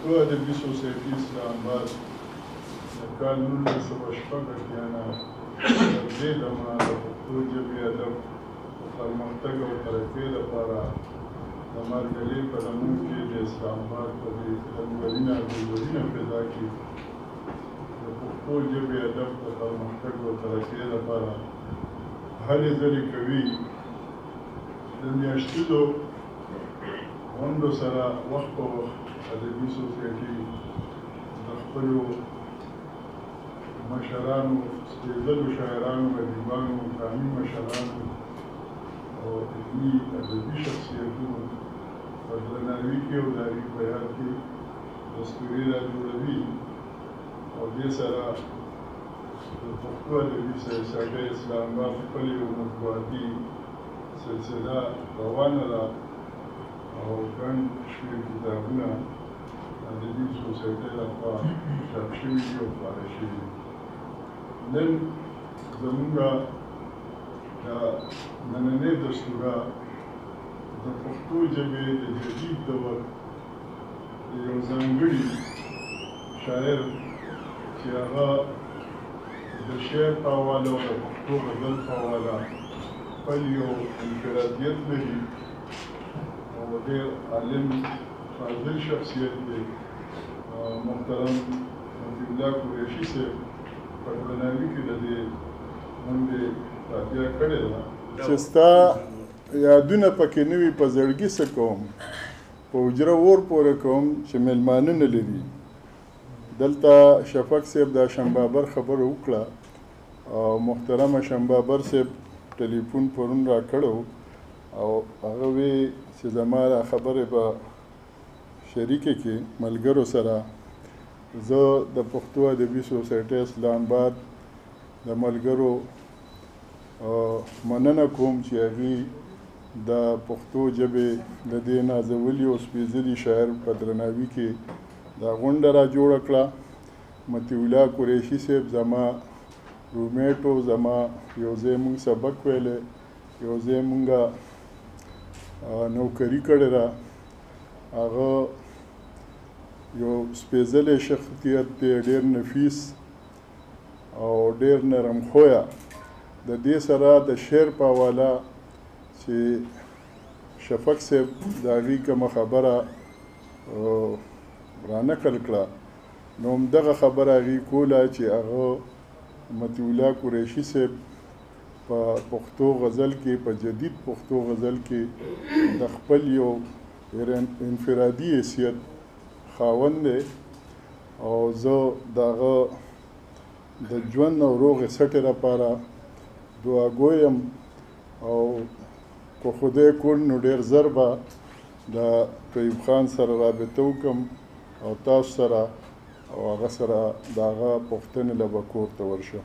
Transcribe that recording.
پښتو ادبي سوسایټي اسلام آباد د کال 1980 نه تر دې دمه د پښتو ژبې ادب پرمختګ او ترقۍ لپاره د مارګلې په لمن کې د اسلام آباد په دې رنګولینه ګلورینه فضا کې د پښتو ژبې ادب د پرمختګ او ترقۍ لپاره هلې ځلې کوي. د میاشتیزو غونډو سره وخت په وخت ادبي سوسایټي د خپلو مشرانو، سپېڅلو شاعرانو، ادیبانو، مقامي مشرانو او علمي ادبي شخصیتونو په درناوي کې او د اړیکو په یاد کې دستوري راجوړوي او دې سره د پښتو ادبي سوسایټۍ اسلام آباد خپل یو مطبوعاتي سلسله روانه ده او ګڼ شمېر کتابونه ادبي سوسایټۍ لخوا چاپ شوي دي او خپاره شوي دي. نن زموږ دا نننۍ دستوره د پښتو ژبې د جدید دور د یو ځانګړي شاعر چې هغه د شعر په حواله او د پښتو غزل په حواله خپل یو انفرادیت لري او ډېر عالم فاضل شخصیت دی. محترم مفتی الله قریشي صاحب په درناوي کې د دې غونډې تابع کړې ده چې ستا یادونه پکې نه وي په زړګي څه کوم، په حجره اور پورې کوم چې میلمانه نه لري. دلته شفق صاحب د شنبابر خبره وکړه او محترمه شنبابر صاحب ټلیفون پرون را کړو او هغه وی چې زما دا خبرې به شریکه کې ملګرو سره. زه د پښتو ادبي سوسایټۍ اسلام آباد د ملګرو مننه کوم چې هغوی د پښتو ژبې د دې نازولي او سپېڅلي شاعر په درناوي کې دا غونډه را جوړه کړه. مطیع الله قریشي صاحب زما رومیټ و، زما یو ځای مونږ سبق ویلی، یو ځای مونږ نوکري کړې ده. هغه یو سپېڅلی شخصیت دی، ډېر نفیس او ډېر نرم خویه. د دې سره د شعر په حواله چې شفق صاحب د هغې کومه خبره رانقل کړه نو همدغه خبره هغې کوله چې هغه مطیع الله قریشي صاحب په پښتو غزل کې، په جدید پښتو غزل کې د خپل یو انفرادي حیثیت خاوند دی او زه د هغه د ژوند او روغې سټې لپاره دعاګوی یم او که خدای کول نو ډېر ژر به د طیب خان سره رابطه وکړم او تاسو سره او هغه سره د هغه پوښتنې له به کور ته ورشم.